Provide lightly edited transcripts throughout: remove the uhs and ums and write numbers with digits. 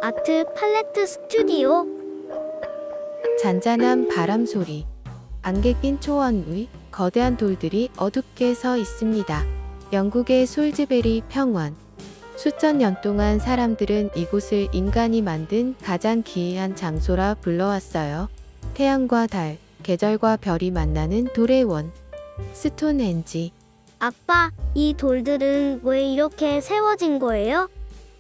아트 팔레트 스튜디오. 잔잔한 바람 소리, 안개 낀 초원 위 거대한 돌들이 어둡게 서 있습니다. 영국의 솔즈베리 평원. 수천 년 동안 사람들은 이곳을 인간이 만든 가장 기이한 장소라 불러왔어요. 태양과 달, 계절과 별이 만나는 돌의 원, 스톤헨지. 아빠, 이 돌들은 왜 이렇게 세워진 거예요?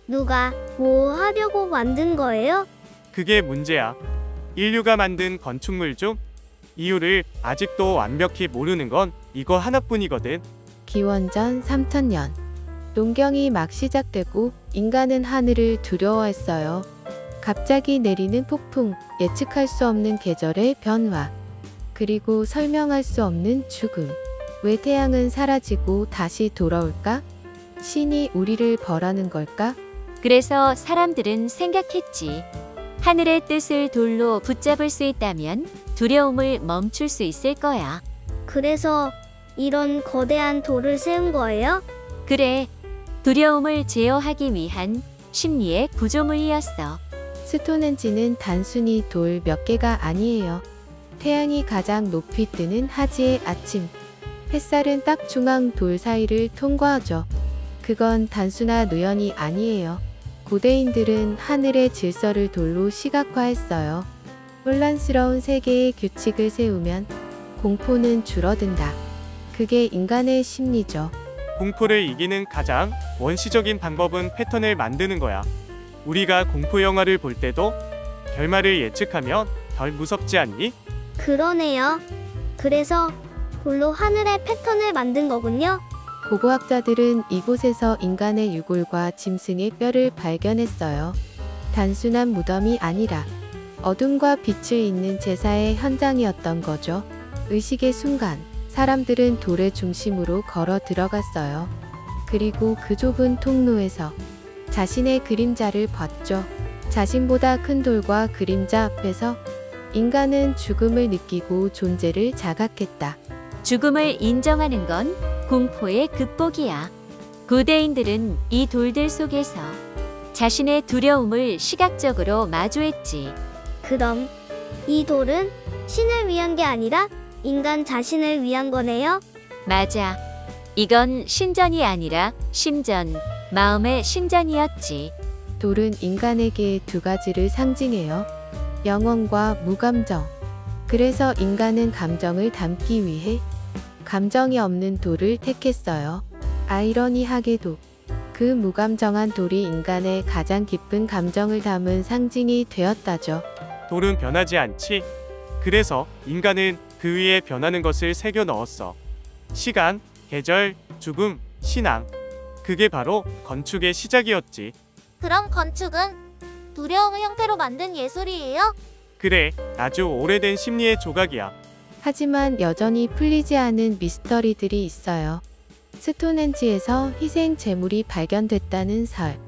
누가 뭐 하려고 만든 거예요? 그게 문제야. 인류가 만든 건축물 중 이유를 아직도 완벽히 모르는 건 이거 하나뿐이거든. 기원전 3000년. 농경이 막 시작되고 인간은 하늘을 두려워했어요. 갑자기 내리는 폭풍, 예측할 수 없는 계절의 변화, 그리고 설명할 수 없는 죽음. 왜 태양은 사라지고 다시 돌아올까? 신이 우리를 벌하는 걸까? 그래서 사람들은 생각했지. 하늘의 뜻을 돌로 붙잡을 수 있다면 두려움을 멈출 수 있을 거야. 그래서 이런 거대한 돌을 세운 거예요? 그래, 두려움을 제어하기 위한 심리의 구조물이었어. 스톤헨지는 단순히 돌 몇 개가 아니에요. 태양이 가장 높이 뜨는 하지의 아침. 햇살은 딱 중앙 돌 사이를 통과하죠. 그건 단순한 우연이 아니에요. 고대인들은 하늘의 질서를 돌로 시각화했어요. 혼란스러운 세계의 규칙을 세우면 공포는 줄어든다. 그게 인간의 심리죠. 공포를 이기는 가장 원시적인 방법은 패턴을 만드는 거야. 우리가 공포 영화를 볼 때도 결말을 예측하면 덜 무섭지 않니? 그러네요. 그래서 돌로 하늘의 패턴을 만든 거군요. 고고학자들은 이곳에서 인간의 유골과 짐승의 뼈를 발견했어요. 단순한 무덤이 아니라 어둠과 빛을 잇는 제사의 현장이었던 거죠. 의식의 순간, 사람들은 돌의 중심으로 걸어 들어갔어요. 그리고 그 좁은 통로에서 자신의 그림자를 봤죠. 자신보다 큰 돌과 그림자 앞에서 인간은 죽음을 느끼고 존재를 자각했다. 죽음을 인정하는 건 공포의 극복이야. 고대인들은 이 돌들 속에서 자신의 두려움을 시각적으로 마주했지. 그럼 이 돌은 신을 위한 게 아니라 인간 자신을 위한 거네요? 맞아. 이건 신전이 아니라 심전, 마음의 신전이었지. 돌은 인간에게 두 가지를 상징해요. 영혼과 무감정. 그래서 인간은 감정을 담기 위해 감정이 없는 돌을 택했어요. 아이러니하게도 그 무감정한 돌이 인간의 가장 깊은 감정을 담은 상징이 되었다죠. 돌은 변하지 않지. 그래서 인간은 그 위에 변하는 것을 새겨 넣었어. 시간, 계절, 죽음, 신앙. 그게 바로 건축의 시작이었지. 그럼 건축은 두려움을 형태로 만든 예술이에요? 그래, 아주 오래된 심리의 조각이야. 하지만 여전히 풀리지 않은 미스터리들이 있어요. 스톤헨지에서 희생 제물이 발견됐다는 설,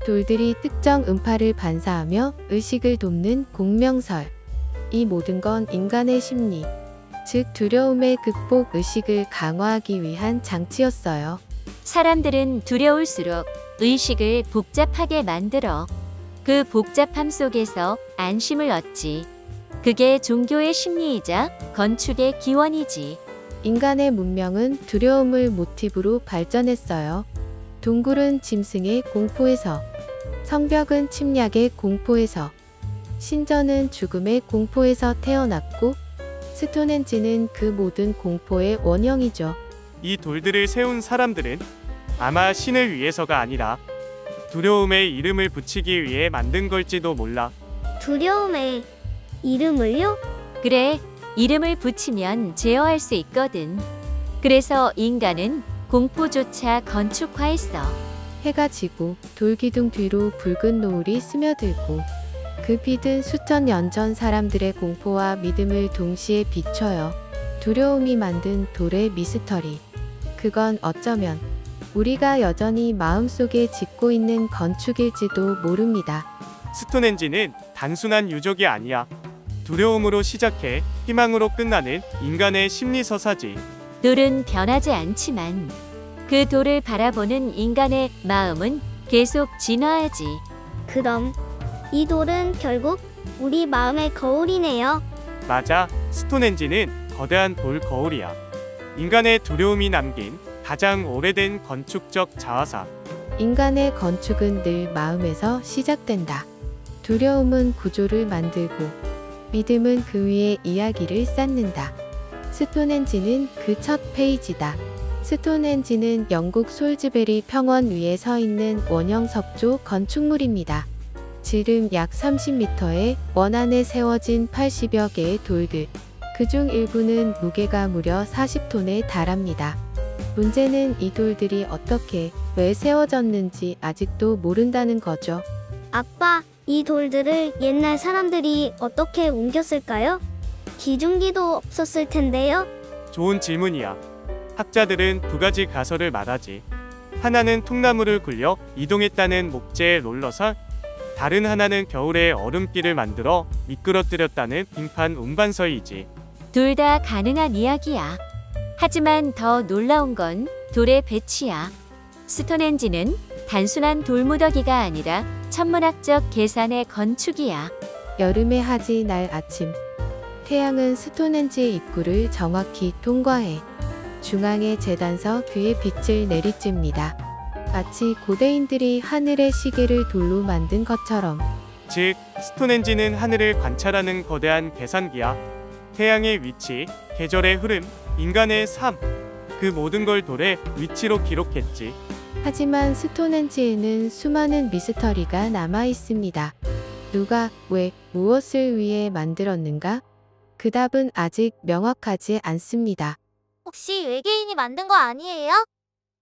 돌들이 특정 음파를 반사하며 의식을 돕는 공명설. 이 모든 건 인간의 심리, 즉 두려움의 극복 의식을 강화하기 위한 장치였어요. 사람들은 두려울수록 의식을 복잡하게 만들어 그 복잡함 속에서 안심을 얻지. 그게 종교의 심리이자 건축의 기원이지. 인간의 문명은 두려움을 모티브로 발전했어요. 동굴은 짐승의 공포에서, 성벽은 침략의 공포에서, 신전은 죽음의 공포에서 태어났고 스톤헨지는 그 모든 공포의 원형이죠. 이 돌들을 세운 사람들은 아마 신을 위해서가 아니라 두려움의 이름을 붙이기 위해 만든 걸지도 몰라. 두려움의 이름을요? 그래, 이름을 붙이면 제어할 수 있거든. 그래서 인간은 공포조차 건축화했어. 해가 지고 돌기둥 뒤로 붉은 노을이 스며들고 그 빛은 수천 년 전 사람들의 공포와 믿음을 동시에 비춰요. 두려움이 만든 돌의 미스터리. 그건 어쩌면 우리가 여전히 마음속에 짓고 있는 건축일지도 모릅니다. 스톤헨지는 단순한 유적이 아니야. 두려움으로 시작해 희망으로 끝나는 인간의 심리서사지. 돌은 변하지 않지만 그 돌을 바라보는 인간의 마음은 계속 진화하지. 그럼 이 돌은 결국 우리 마음의 거울이네요. 맞아, 스톤헨지는 거대한 돌 거울이야. 인간의 두려움이 남긴 가장 오래된 건축적 자화상. 인간의 건축은 늘 마음에서 시작된다. 두려움은 구조를 만들고 믿음은 그 위에 이야기를 쌓는다. 스톤헨지는 그 첫 페이지다. 스톤헨지는 영국 솔즈베리 평원 위에 서 있는 원형 석조 건축물입니다. 지름 약 30m에 원안에 세워진 80여 개의 돌들. 그중 일부는 무게가 무려 40톤에 달합니다. 문제는 이 돌들이 어떻게, 왜 세워졌는지 아직도 모른다는 거죠. 아빠, 이 돌들을 옛날 사람들이 어떻게 옮겼을까요? 기중기도 없었을 텐데요. 좋은 질문이야. 학자들은 두 가지 가설을 말하지. 하나는 통나무를 굴려 이동했다는 목재의 롤러설, 다른 하나는 겨울에 얼음길을 만들어 미끄러뜨렸다는 빙판 운반설이지. 둘 다 가능한 이야기야. 하지만 더 놀라운 건 돌의 배치야. 스톤헨지는 단순한 돌무더기가 아니라 천문학적 계산의 건축이야. 여름의 하지 날 아침. 태양은 스톤헨지의 입구를 정확히 통과해 중앙의 재단서 그의 빛을 내리쬐니다. 마치 고대인들이 하늘의 시계를 돌로 만든 것처럼. 즉, 스톤헨지는 하늘을 관찰하는 거대한 계산기야. 태양의 위치, 계절의 흐름, 인간의 삶, 그 모든 걸 돌의 위치로 기록했지. 하지만 스톤헨지에는 수많은 미스터리가 남아 있습니다. 누가, 왜, 무엇을 위해 만들었는가? 그 답은 아직 명확하지 않습니다. 혹시 외계인이 만든 거 아니에요?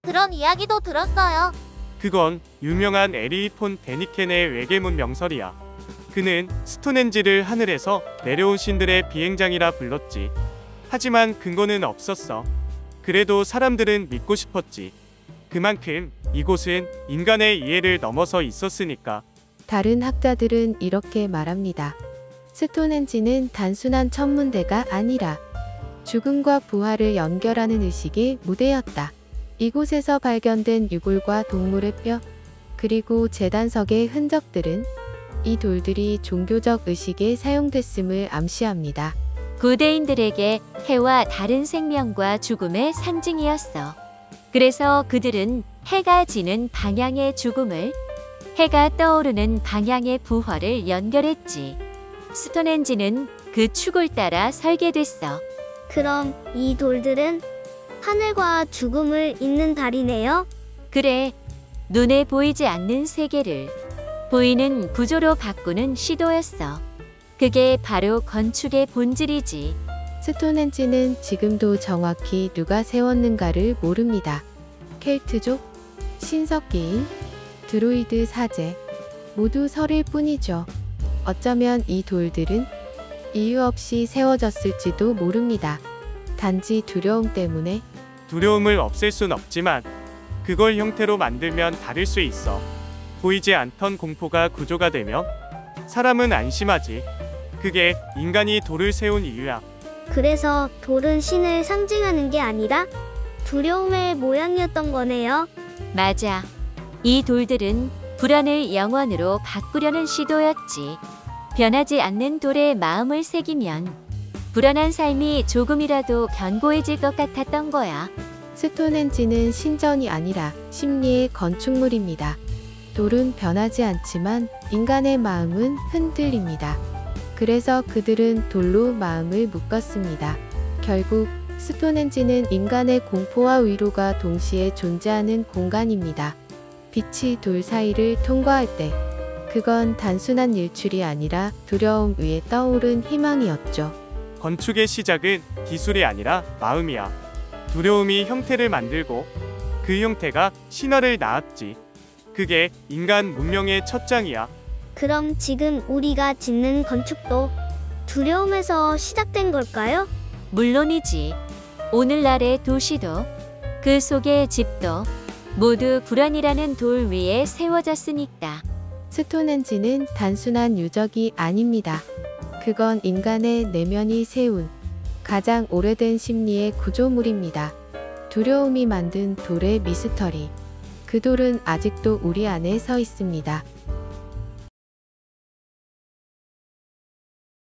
그런 이야기도 들었어요. 그건 유명한 에리 폰 데니켄의 외계문 명설이야. 그는 스톤헨지를 하늘에서 내려온 신들의 비행장이라 불렀지. 하지만 근거는 없었어. 그래도 사람들은 믿고 싶었지. 그만큼 이곳은 인간의 이해를 넘어서 있었으니까. 다른 학자들은 이렇게 말합니다. 스톤헨지는 단순한 천문대가 아니라 죽음과 부활을 연결하는 의식의 무대였다. 이곳에서 발견된 유골과 동물의 뼈, 그리고 제단석의 흔적들은 이 돌들이 종교적 의식에 사용됐음을 암시합니다. 고대인들에게 해와 다른 생명과 죽음의 상징이었어. 그래서 그들은 해가 지는 방향의 죽음을, 해가 떠오르는 방향의 부활을 연결했지. 스톤헨지는 그 축을 따라 설계됐어. 그럼 이 돌들은 하늘과 죽음을 잇는 달이네요. 그래, 눈에 보이지 않는 세계를 보이는 구조로 바꾸는 시도였어. 그게 바로 건축의 본질이지. 스톤헨지는 지금도 정확히 누가 세웠는가를 모릅니다. 켈트족, 신석기인, 드루이드 사제, 모두 설일 뿐이죠. 어쩌면 이 돌들은 이유 없이 세워졌을지도 모릅니다. 단지 두려움 때문에. 두려움을 없앨 순 없지만 그걸 형태로 만들면 다를 수 있어. 보이지 않던 공포가 구조가 되면 사람은 안심하지. 그게 인간이 돌을 세운 이유야. 그래서 돌은 신을 상징하는 게 아니라 두려움의 모양이었던 거네요. 맞아. 이 돌들은 불안을 영원으로 바꾸려는 시도였지. 변하지 않는 돌에 마음을 새기면 불안한 삶이 조금이라도 견고해질 것 같았던 거야. 스톤헨지는 신전이 아니라 심리의 건축물입니다. 돌은 변하지 않지만 인간의 마음은 흔들립니다. 그래서 그들은 돌로 마음을 묶었습니다. 결국 스톤헨지는 인간의 공포와 위로가 동시에 존재하는 공간입니다. 빛이 돌 사이를 통과할 때 그건 단순한 일출이 아니라 두려움 위에 떠오른 희망이었죠. 건축의 시작은 기술이 아니라 마음이야. 두려움이 형태를 만들고 그 형태가 신화를 낳았지. 그게 인간 문명의 첫 장이야. 그럼 지금 우리가 짓는 건축도 두려움에서 시작된 걸까요? 물론이지. 오늘날의 도시도 그 속의 집도 모두 불안이라는 돌 위에 세워졌으니까. 스톤헨지는 단순한 유적이 아닙니다. 그건 인간의 내면이 세운 가장 오래된 심리의 구조물입니다. 두려움이 만든 돌의 미스터리. 그 돌은 아직도 우리 안에 서 있습니다.